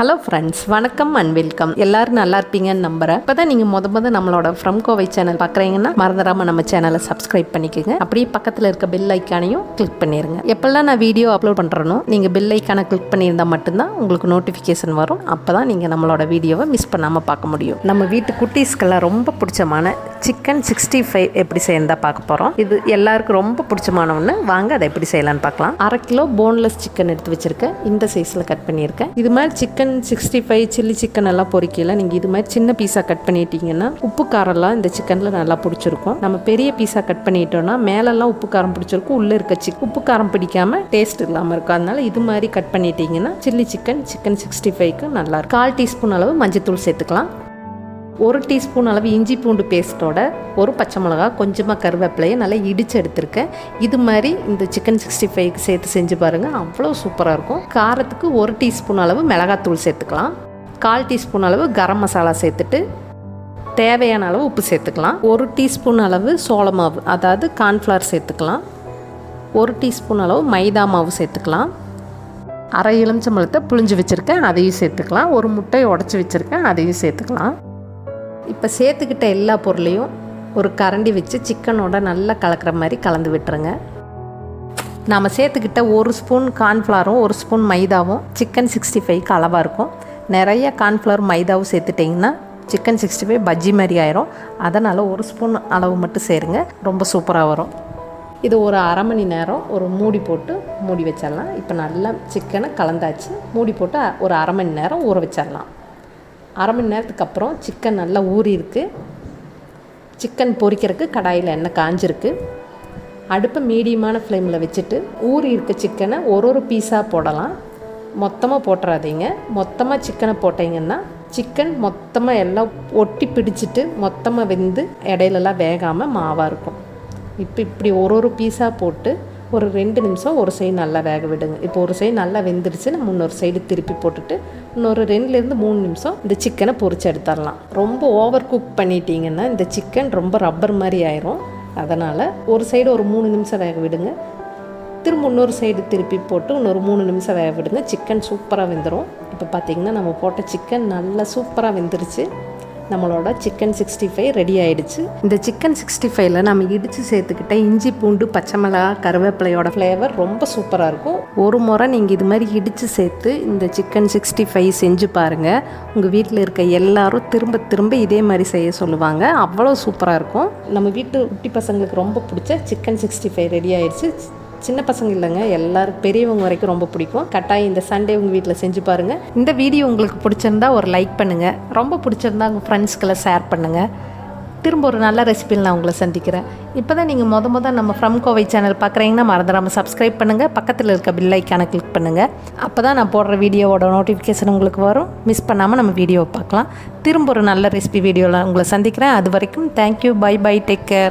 Hello friends, வணக்கம் and welcome. எல்லாரும் நல்லா இருப்பீங்கன்னு நம்புறேன். இப்போதான் நீங்கள் முத நம்மளோட ஃப்ரம் கோவை சேனல் பார்க்குறீங்கன்னா மறந்துடாமல் நம்ம சேனலை சப்ஸ்கிரைப் பண்ணிக்கோங்க. அப்படியே பக்கத்தில் இருக்க பெல் ஐக்கானையும் கிளிக் பண்ணிடுங்க. எப்பெல்லாம் நான் வீடியோ அப்லோட் பண்ணுறனோ நீங்கள் பெல் ஐக்கானை கிளிக் பண்ணியிருந்தால் மட்டும்தான் உங்களுக்கு நோட்டிஃபிகேஷன் வரும். அப்போ தான் நீங்கள் நம்மளோட வீடியோவை மிஸ் பண்ணாமல் பார்க்க முடியும். நம்ம வீட்டு குட்டீஸ்க்கெல்லாம் ரொம்ப பிடிச்சமான சிக்கன் 65 எப்படி செய்யறதா பார்க்க போகிறோம். இது எல்லாருக்கும் ரொம்ப பிடிச்சமான ஒன்று. வாங்க அதை எப்படி செய்யலான்னு பார்க்கலாம். 1/2 கிலோ போன்லெஸ் சிக்கன் எடுத்து வச்சுருக்கேன். இந்த சைஸில் கட் பண்ணியிருக்கேன். இது மாதிரி சிக்கன் 65 சில்லி சிக்கன் எல்லாம் பொரிக்கல நீங்கள் இது மாதிரி சின்ன பீஸாக கட் பண்ணிட்டீங்கன்னா உப்பு காரம்லாம் இந்த சிக்கனில் நல்லா பிடிச்சிருக்கும். நம்ம பெரிய பீஸாக கட் பண்ணிட்டோம்னா மேலெல்லாம் உப்பு காரம் பிடிச்சிருக்கும், உள்ளே இருக்க உப்பு காரம் பிடிக்காமல் டேஸ்ட் இல்லாமல் இருக்கும். அதனால இது மாதிரி கட் பண்ணிட்டீங்கன்னா சில்லி சிக்கன் 65க்கு நல்லா இருக்கும். 1/4 டீஸ்பூன் அளவு மஞ்சத்தூள் சேர்த்துக்கலாம். 1 டீஸ்பூன் அளவு இஞ்சி பூண்டு பேஸ்ட்டோட ஒரு பச்சை மிளகா, கொஞ்சமாக கருவேப்பிலையை நல்லா இடித்து எடுத்திருக்கேன். இது மாதிரி இந்த சிக்கன் 65க்கு சேர்த்து செஞ்சு பாருங்கள், அவ்வளோ சூப்பராக இருக்கும். காரத்துக்கு 1 டீஸ்பூன் அளவு மிளகாத்தூள் சேர்த்துக்கலாம். 1/4 டீஸ்பூன் அளவு கரம் மசாலா சேர்த்துட்டு தேவையான அளவு உப்பு சேர்த்துக்கலாம். 1 டீஸ்பூன் அளவு சோள மாவு, அதாவது கார்ன்ஃப்ளவர் சேர்த்துக்கலாம். 1 டீஸ்பூன் அளவு மைதா மாவு சேர்த்துக்கலாம். 1/2 எலுமிச்சம்பழத்தை புழிஞ்சு வச்சுருக்கேன், அதையும் சேர்த்துக்கலாம். 1 முட்டையை உடச்சி வச்சுருக்கேன், அதையும் சேர்த்துக்கலாம். இப்போ சேர்த்துக்கிட்ட எல்லா பொருளையும் ஒரு கரண்டி வச்சு சிக்கனோட நல்லா கலக்கிற மாதிரி கலந்து விட்டுருங்க. நாம் சேர்த்துக்கிட்ட 1 ஸ்பூன் கார்ன்ஃப்ளவரும் 1 ஸ்பூன் மைதாவும் சிக்கன் 65க்கு அளவாக இருக்கும். நிறைய கார்ன்ஃப்ளவர் மைதாவும் சேர்த்துட்டிங்கன்னா சிக்கன் 65 பஜ்ஜி மாதிரி ஆயிரும். அதனால் 1 ஸ்பூன் அளவு மட்டும் சேருங்க, ரொம்ப சூப்பராக வரும். இது ஒரு 1/2 மணி நேரம் ஒரு மூடி போட்டு மூடி வச்சிடலாம். இப்போ நல்லா சிக்கனை கலந்தாச்சு. மூடி போட்டு ஒரு 1/2 மணி நேரம் ஊற வச்சிடலாம். 1/2 மணி நேரத்துக்கு அப்புறம் சிக்கன் நல்லா ஊறி இருக்குது. சிக்கன் பொரிக்கிறதுக்கு கடாயில் எண்ணெய் காஞ்சிருக்கு. அடுப்பை மீடியமான ஃப்ளேமில் வச்சுட்டு ஊறி இருக்க சிக்கனை ஒரு பீஸாக போடலாம். மொத்தமாக போட்டுறாதீங்க. மொத்தமாக சிக்கனை போட்டிங்கன்னா சிக்கன் மொத்தமாக எல்லாம் ஒட்டி பிடிச்சிட்டு மொத்தமாக வெந்து இடையிலலாம் வேகாமல் மாவாக இருக்கும். இப்போ இப்படி ஒரு பீஸாக போட்டு ஒரு 2 நிமிஷம் ஒரு சைடு நல்லா வேக விடுங்க. இப்போ ஒரு சைடு நல்லா வெந்துருச்சு, நம்ம இன்னொரு சைடு திருப்பி போட்டுட்டு இன்னொரு 2லேருந்து 3 நிமிஷம் இந்த சிக்கனை பொரிச்சு எடுத்துடலாம். ரொம்ப ஓவர் குக் பண்ணிட்டீங்கன்னா இந்த சிக்கன் ரொம்ப ரப்பர் மாதிரி ஆயிரும். அதனால் ஒரு சைடு ஒரு 3 நிமிஷம் வேக விடுங்க. திரும்ப இன்னொரு சைடு திருப்பி போட்டு இன்னொரு 3 நிமிஷம் வேக விடுங்க. சிக்கன் சூப்பராக வெந்துடும். இப்போ பார்த்திங்கன்னா நம்ம போட்ட சிக்கன் நல்லா சூப்பராக வெந்துருச்சு. நம்மளோட சிக்கன் 65 ரெடி ஆகிடுச்சு. இந்த சிக்கன் 65ல் நம்ம இடித்து சேர்த்துக்கிட்ட இஞ்சி பூண்டு பச்சை மிளகா கருவேப்பிலையோட ஃப்ளேவர் ரொம்ப சூப்பராக இருக்கும். ஒரு முறை நீங்கள் இது மாதிரி இடித்து சேர்த்து இந்த சிக்கன் 65 செஞ்சு பாருங்கள். உங்கள் வீட்டில் இருக்க எல்லாரும் திரும்ப இதே மாதிரி செய்ய சொல்லுவாங்க. அவ்வளோ சூப்பராக இருக்கும். நம்ம வீட்டு குட்டி பசங்களுக்கு ரொம்ப பிடிச்ச சிக்கன் 65 ரெடி ஆகிடுச்சு. சின்ன பசங்க இல்லைங்க, எல்லோரும் பெரியவங்க வரைக்கும் ரொம்ப பிடிக்கும். கட்டாயம் இந்த சண்டே உங்கள் வீட்டில் செஞ்சு பாருங்கள். இந்த வீடியோ உங்களுக்கு பிடிச்சிருந்தா ஒரு லைக் பண்ணுங்கள். ரொம்ப பிடிச்சிருந்தா உங்கள் ஃப்ரெண்ட்ஸ்க்கெல்லாம் ஷேர் பண்ணுங்கள். திரும்ப ஒரு நல்ல ரெசிபியில் நான் உங்களை சந்திக்கிறேன். இப்போ தான் நீங்கள் முத நம்ம ஃப்ரம் கோவை சேனல் பார்க்குறீங்கன்னா மறந்துடாமல் சப்ஸ்கிரைப் பண்ணுங்கள். பக்கத்தில் இருக்க பெல் ஐக்கானை கிளிக் பண்ணுங்கள். அப்போ தான் நான் போடுற வீடியோவோட நோட்டிஃபிகேஷன் உங்களுக்கு வரும். மிஸ் பண்ணாமல் நம்ம வீடியோவை பார்க்கலாம். திரும்ப ஒரு நல்ல ரெசிபி வீடியோவில் உங்களை சந்திக்கிறேன். அது வரைக்கும் தேங்க்யூ, பை, டேக் கேர்.